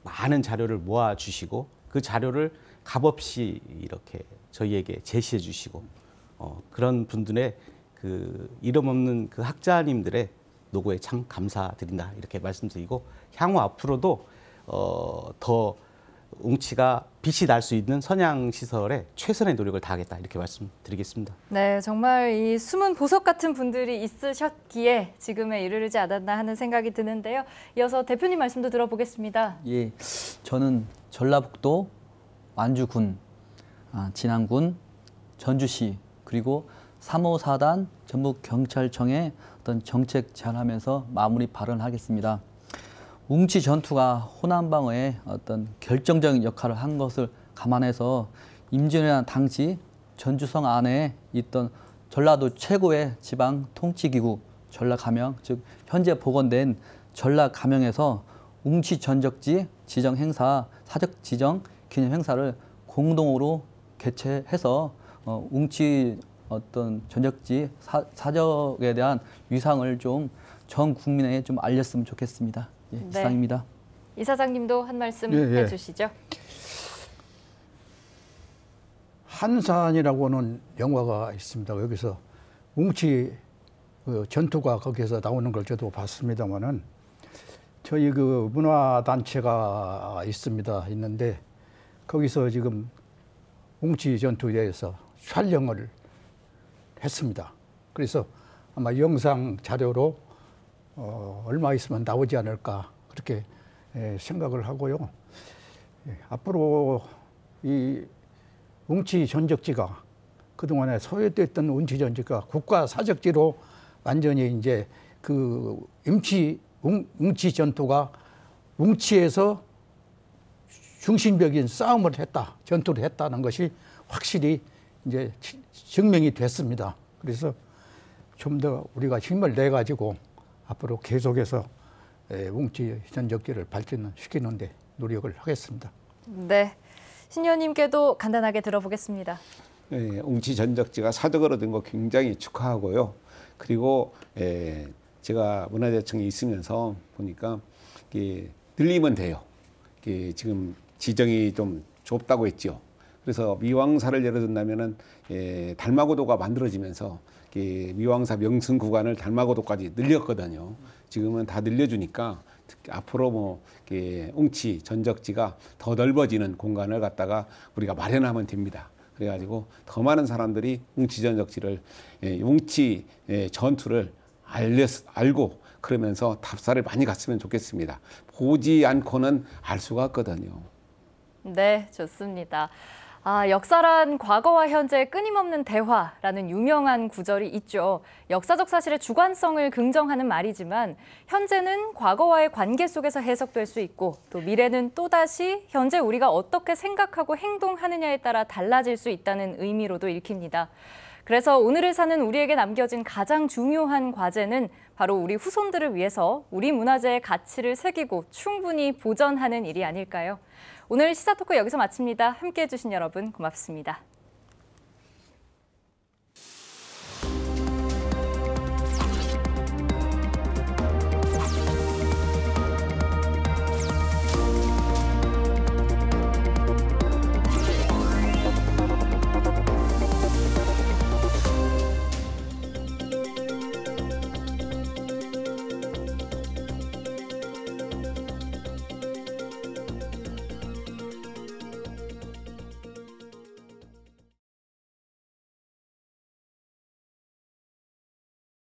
많은 자료를 모아 주시고 그 자료를 값없이 이렇게 저희에게 제시해 주시고 그런 분들의 이름 없는 학자님들의 노고에 참 감사드린다 이렇게 말씀드리고 향후 앞으로도 더 웅치가 빛이 날 수 있는 선양시설에 최선의 노력을 다하겠다 이렇게 말씀드리겠습니다. 네, 정말 이 숨은 보석 같은 분들이 있으셨기에 지금에 이르지 않았나 하는 생각이 드는데요. 이어서 대표님 말씀도 들어보겠습니다. 예, 저는 전라북도 완주군, 진안군, 전주시 그리고 3호 4단 전북경찰청에 어떤 정책 제안하면서 마무리 발언하겠습니다. 웅치 전투가 호남방어에 어떤 결정적인 역할을 한 것을 감안해서 임진왜란 당시 전주성 안에 있던 전라도 최고의 지방 통치기구 전라가명, 즉 현재 복원된 전라가명에서 웅치 전적지 지정 행사, 사적 지정 기념 행사를 공동으로 개최해서 웅치 어떤 전적지 사적에 대한 위상을 좀 전 국민에게 좀 알렸으면 좋겠습니다. 예, 네. 이상입니다. 이사장님도 한 말씀 해주시죠. 한산이라고 하는 영화가 있습니다. 여기서 웅치 그 전투가 거기서 나오는 걸 저도 봤습니다만은 저희 그 문화단체가 있는데 거기서 지금 웅치 전투에 대해서 촬영을 했습니다. 그래서 아마 영상 자료로 얼마 있으면 나오지 않을까 그렇게 생각을 하고요. 앞으로 이 웅치 전적지가 그동안에 소외됐던 웅치 전적지가 국가 사적지로 완전히 이제 그 웅치 전투가 웅치에서 중심적인 싸움을 했다, 전투를 했다는 것이 확실히 이제 증명이 됐습니다. 그래서 좀 더 우리가 힘을 내 가지고 앞으로 계속해서 웅치 전적기를 발전시키는데 노력을 하겠습니다. 네, 신 의원님께도 간단하게 들어보겠습니다. 네, 웅치 전적지가 사적으로 된 거 굉장히 축하하고요. 그리고 제가 문화재청에 있으면서 보니까 늘리면 돼요. 지금 지정이 좀 좁다고 했죠. 그래서 미왕사를 예를 든다면은 달마고도가 만들어지면서 미왕사 명승 구간을 달마고도까지 늘렸거든요. 지금은 다 늘려주니까 앞으로 뭐 웅치 전적지가 더 넓어지는 공간을 갖다가 우리가 마련하면 됩니다. 그래가지고 더 많은 사람들이 웅치 전적지를 웅치 전투를 알고 그러면서 답사를 많이 갔으면 좋겠습니다. 보지 않고는 알 수가 없거든요. 네, 좋습니다. 역사란 과거와 현재의 끊임없는 대화라는 유명한 구절이 있죠. 역사적 사실의 주관성을 긍정하는 말이지만 현재는 과거와의 관계 속에서 해석될 수 있고 또 미래는 또다시 현재 우리가 어떻게 생각하고 행동하느냐에 따라 달라질 수 있다는 의미로도 읽힙니다. 그래서 오늘을 사는 우리에게 남겨진 가장 중요한 과제는 바로 우리 후손들을 위해서 우리 문화재의 가치를 새기고 충분히 보전하는 일이 아닐까요? 오늘 시사토크 여기서 마칩니다. 함께해 주신 여러분 고맙습니다.